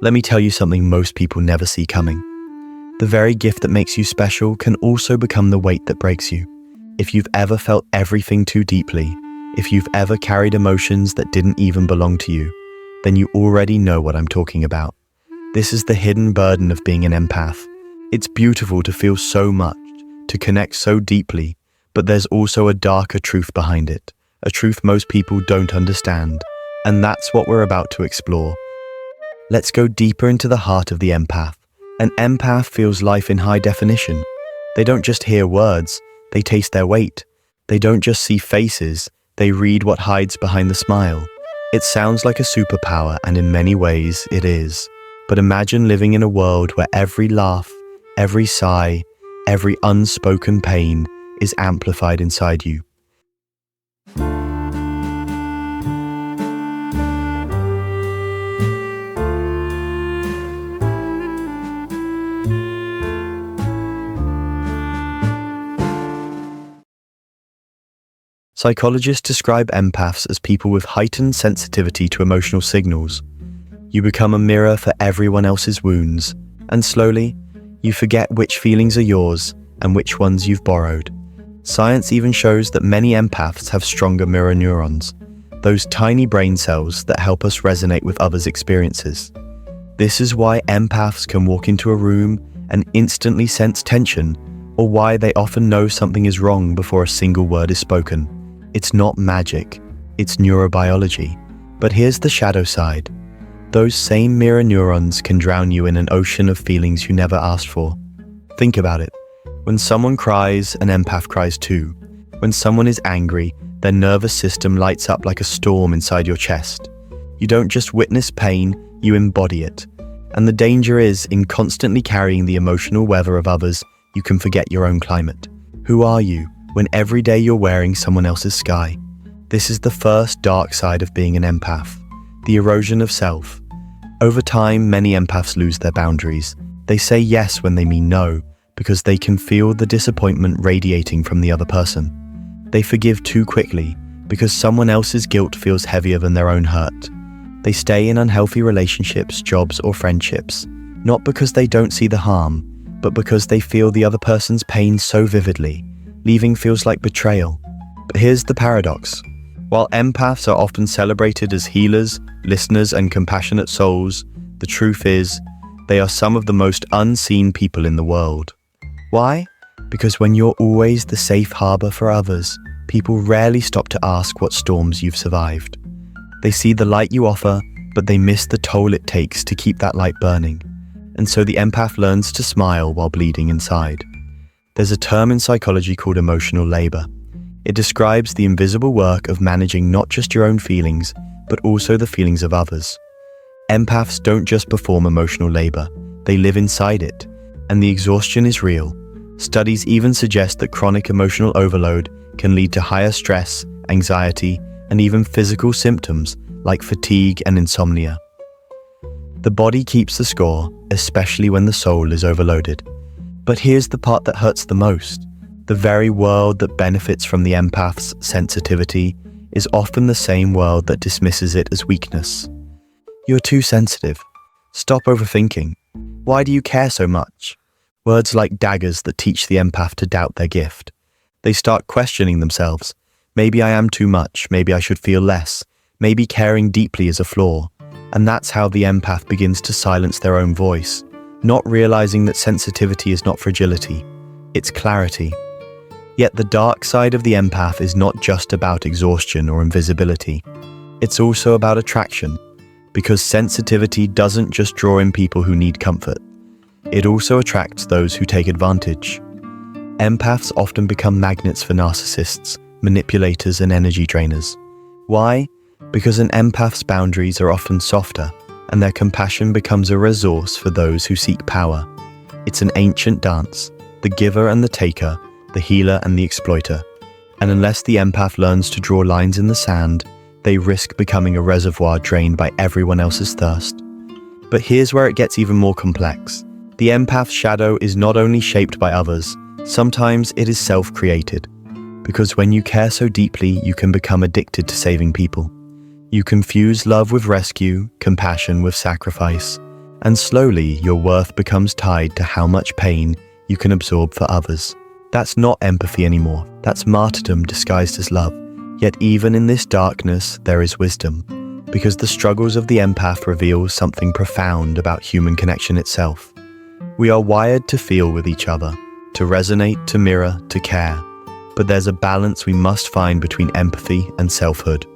Let me tell you something most people never see coming. The very gift that makes you special can also become the weight that breaks you. If you've ever felt everything too deeply, if you've ever carried emotions that didn't even belong to you, then you already know what I'm talking about. This is the hidden burden of being an empath. It's beautiful to feel so much, to connect so deeply, but there's also a darker truth behind it, a truth most people don't understand, and that's what we're about to explore. Let's go deeper into the heart of the empath. An empath feels life in high definition. They don't just hear words, they taste their weight. They don't just see faces, they read what hides behind the smile. It sounds like a superpower, and in many ways it is. But imagine living in a world where every laugh, every sigh, every unspoken pain is amplified inside you. Psychologists describe empaths as people with heightened sensitivity to emotional signals. You become a mirror for everyone else's wounds, and slowly, you forget which feelings are yours and which ones you've borrowed. Science even shows that many empaths have stronger mirror neurons, those tiny brain cells that help us resonate with others' experiences. This is why empaths can walk into a room and instantly sense tension, or why they often know something is wrong before a single word is spoken. It's not magic, it's neurobiology. But here's the shadow side. Those same mirror neurons can drown you in an ocean of feelings you never asked for. Think about it. When someone cries, an empath cries too. When someone is angry, their nervous system lights up like a storm inside your chest. You don't just witness pain, you embody it. And the danger is, in constantly carrying the emotional weather of others, you can forget your own climate. Who are you when every day you're wearing someone else's sky? This is the first dark side of being an empath, the erosion of self. Over time, many empaths lose their boundaries. They say yes when they mean no, because they can feel the disappointment radiating from the other person. They forgive too quickly, because someone else's guilt feels heavier than their own hurt. They stay in unhealthy relationships, jobs, or friendships, not because they don't see the harm, but because they feel the other person's pain so vividly. Leaving feels like betrayal. But here's the paradox. While empaths are often celebrated as healers, listeners, and compassionate souls, the truth is, they are some of the most unseen people in the world. Why? Because when you're always the safe harbor for others, people rarely stop to ask what storms you've survived. They see the light you offer, but they miss the toll it takes to keep that light burning. And so the empath learns to smile while bleeding inside. There's a term in psychology called emotional labor. It describes the invisible work of managing not just your own feelings, but also the feelings of others. Empaths don't just perform emotional labor, they live inside it, and the exhaustion is real. Studies even suggest that chronic emotional overload can lead to higher stress, anxiety, and even physical symptoms like fatigue and insomnia. The body keeps the score, especially when the soul is overloaded. But here's the part that hurts the most. The very world that benefits from the empath's sensitivity is often the same world that dismisses it as weakness. You're too sensitive. Stop overthinking. Why do you care so much? Words like daggers that teach the empath to doubt their gift. They start questioning themselves. Maybe I am too much, maybe I should feel less, maybe caring deeply is a flaw. And that's how the empath begins to silence their own voice, not realizing that sensitivity is not fragility, it's clarity. Yet the dark side of the empath is not just about exhaustion or invisibility. It's also about attraction, because sensitivity doesn't just draw in people who need comfort. It also attracts those who take advantage. Empaths often become magnets for narcissists, manipulators, and energy drainers. Why? Because an empath's boundaries are often softer, and their compassion becomes a resource for those who seek power. It's an ancient dance, the giver and the taker, the healer and the exploiter. And unless the empath learns to draw lines in the sand, they risk becoming a reservoir drained by everyone else's thirst. But here's where it gets even more complex. The empath's shadow is not only shaped by others, sometimes it is self-created. Because when you care so deeply, you can become addicted to saving people. You confuse love with rescue, compassion with sacrifice, And slowly, your worth becomes tied to how much pain you can absorb for others. That's not empathy anymore. That's martyrdom disguised as love. Yet even in this darkness, there is wisdom, because the struggles of the empath reveal something profound about human connection itself. We are wired to feel with each other, to resonate, to mirror, to care. But there's a balance we must find between empathy and selfhood.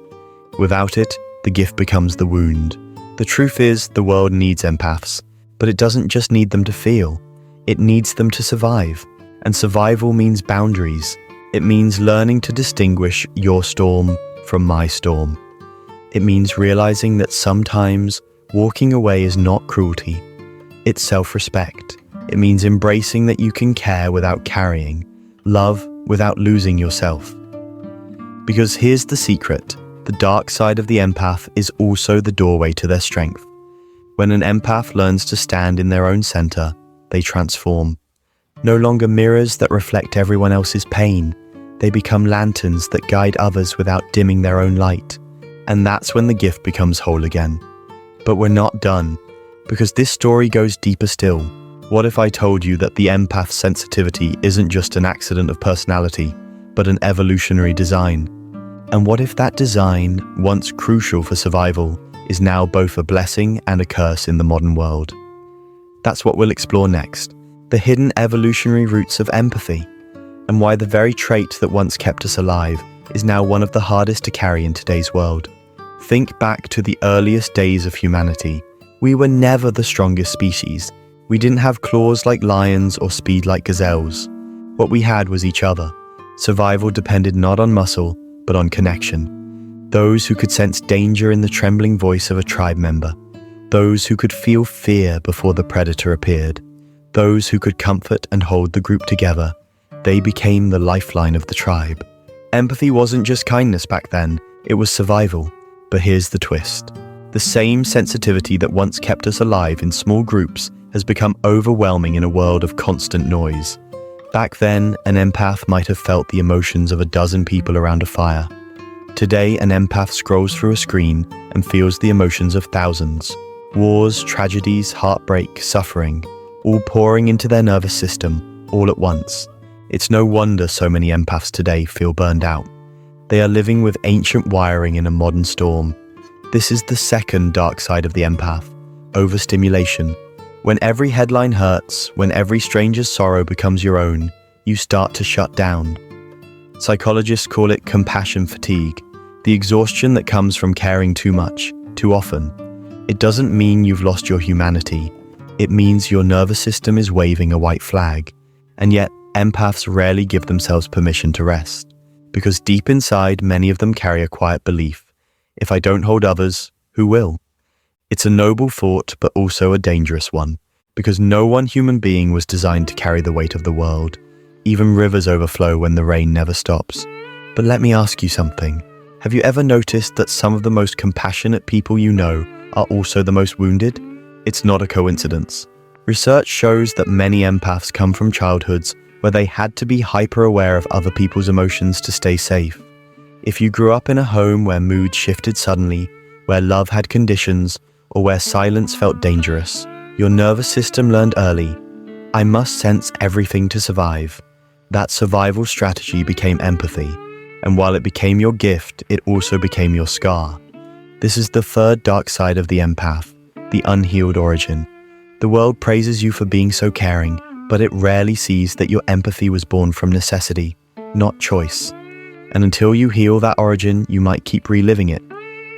Without it, the gift becomes the wound. The truth is, the world needs empaths, but it doesn't just need them to feel. It needs them to survive. And survival means boundaries. It means learning to distinguish your storm from my storm. It means realizing that sometimes walking away is not cruelty. It's self-respect. It means embracing that you can care without carrying, love without losing yourself. Because here's the secret. The dark side of the empath is also the doorway to their strength. When an empath learns to stand in their own center, they transform. No longer mirrors that reflect everyone else's pain, they become lanterns that guide others without dimming their own light. And that's when the gift becomes whole again. But we're not done, because this story goes deeper still. What if I told you that the empath's sensitivity isn't just an accident of personality, but an evolutionary design? And what if that design, once crucial for survival, is now both a blessing and a curse in the modern world? That's what we'll explore next. The hidden evolutionary roots of empathy, and why the very trait that once kept us alive is now one of the hardest to carry in today's world. Think back to the earliest days of humanity. We were never the strongest species. We didn't have claws like lions or speed like gazelles. What we had was each other. Survival depended not on muscle, but on connection. Those who could sense danger in the trembling voice of a tribe member. Those who could feel fear before the predator appeared. Those who could comfort and hold the group together. They became the lifeline of the tribe. Empathy wasn't just kindness back then, it was survival. But here's the twist. The same sensitivity that once kept us alive in small groups has become overwhelming in a world of constant noise. Back then, an empath might have felt the emotions of a dozen people around a fire. Today, an empath scrolls through a screen and feels the emotions of thousands. Wars, tragedies, heartbreak, suffering, all pouring into their nervous system, all at once. It's no wonder so many empaths today feel burned out. They are living with ancient wiring in a modern storm. This is the second dark side of the empath, overstimulation. When every headline hurts, when every stranger's sorrow becomes your own, you start to shut down. Psychologists call it compassion fatigue, the exhaustion that comes from caring too much, too often. It doesn't mean you've lost your humanity. It means your nervous system is waving a white flag. And yet, empaths rarely give themselves permission to rest. Because deep inside, many of them carry a quiet belief. If I don't hold others, who will? It's a noble thought, but also a dangerous one. Because no one human being was designed to carry the weight of the world. Even rivers overflow when the rain never stops. But let me ask you something. Have you ever noticed that some of the most compassionate people you know are also the most wounded? It's not a coincidence. Research shows that many empaths come from childhoods where they had to be hyper-aware of other people's emotions to stay safe. If you grew up in a home where mood shifted suddenly, where love had conditions, or where silence felt dangerous, your nervous system learned early, I must sense everything to survive. That survival strategy became empathy, and while it became your gift, it also became your scar. This is the third dark side of the empath, the unhealed origin. The world praises you for being so caring, but it rarely sees that your empathy was born from necessity, not choice. And until you heal that origin, you might keep reliving it,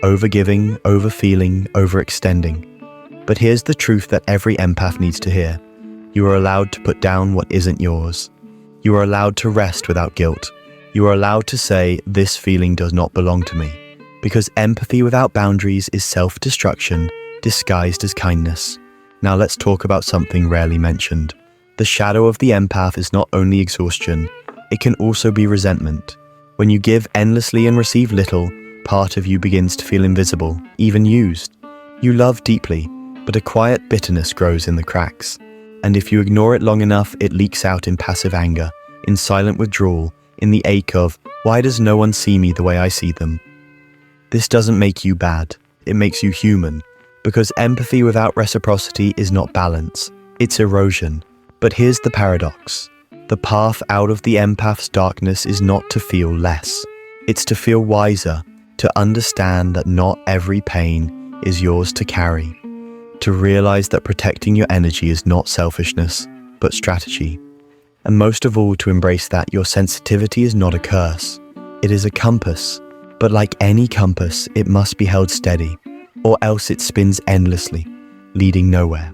overgiving, overfeeling, overextending. But here's the truth that every empath needs to hear. You are allowed to put down what isn't yours. You are allowed to rest without guilt. You are allowed to say, this feeling does not belong to me. Because empathy without boundaries is self-destruction disguised as kindness. Now let's talk about something rarely mentioned. The shadow of the empath is not only exhaustion, it can also be resentment. When you give endlessly and receive little, part of you begins to feel invisible, even used. You love deeply, but a quiet bitterness grows in the cracks. And if you ignore it long enough, it leaks out in passive anger, in silent withdrawal, in the ache of, why does no one see me the way I see them? This doesn't make you bad, it makes you human. Because empathy without reciprocity is not balance, it's erosion. But here's the paradox. The path out of the empath's darkness is not to feel less. It's to feel wiser, to understand that not every pain is yours to carry, to realize that protecting your energy is not selfishness, but strategy. And most of all, to embrace that your sensitivity is not a curse. It is a compass. But like any compass, it must be held steady, or else it spins endlessly, leading nowhere.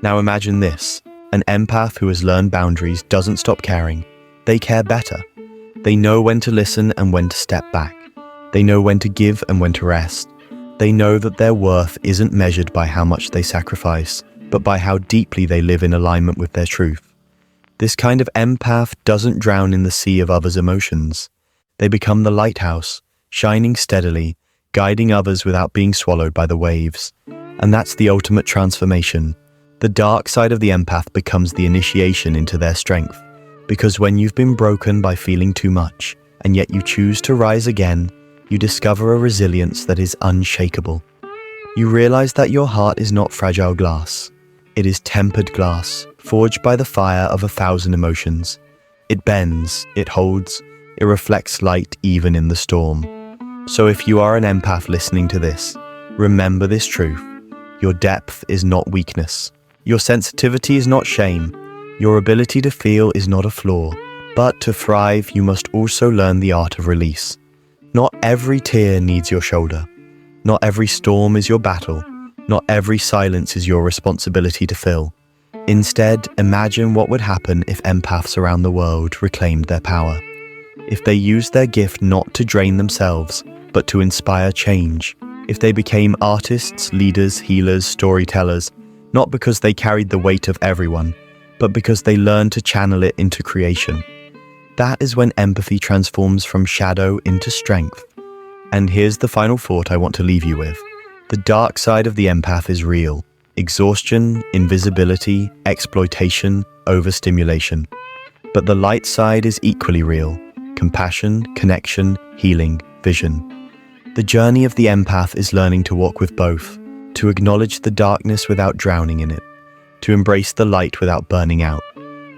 Now imagine this. An empath who has learned boundaries doesn't stop caring. They care better. They know when to listen and when to step back. They know when to give and when to rest. They know that their worth isn't measured by how much they sacrifice, but by how deeply they live in alignment with their truth. This kind of empath doesn't drown in the sea of others' emotions. They become the lighthouse, shining steadily, guiding others without being swallowed by the waves. And that's the ultimate transformation. The dark side of the empath becomes the initiation into their strength. Because when you've been broken by feeling too much, and yet you choose to rise again, you discover a resilience that is unshakable. You realize that your heart is not fragile glass. It is tempered glass, forged by the fire of 1,000 emotions. It bends, it holds, it reflects light even in the storm. So if you are an empath listening to this, remember this truth. Your depth is not weakness. Your sensitivity is not shame. Your ability to feel is not a flaw. But to thrive, you must also learn the art of release. Not every tear needs your shoulder. Not every storm is your battle. Not every silence is your responsibility to fill. Instead, imagine what would happen if empaths around the world reclaimed their power. If they used their gift not to drain themselves, but to inspire change. If they became artists, leaders, healers, storytellers, not because they carried the weight of everyone, but because they learned to channel it into creation. That is when empathy transforms from shadow into strength. And here's the final thought I want to leave you with. The dark side of the empath is real. Exhaustion, invisibility, exploitation, overstimulation. But the light side is equally real. Compassion, connection, healing, vision. The journey of the empath is learning to walk with both, to acknowledge the darkness without drowning in it, to embrace the light without burning out,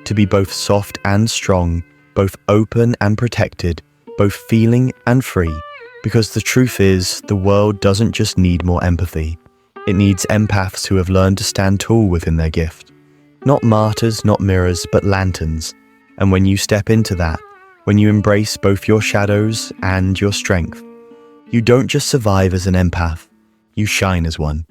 to be both soft and strong, both open and protected, both feeling and free. Because the truth is, the world doesn't just need more empathy. It needs empaths who have learned to stand tall within their gift. Not martyrs, not mirrors, but lanterns. And when you step into that, when you embrace both your shadows and your strength, you don't just survive as an empath, you shine as one.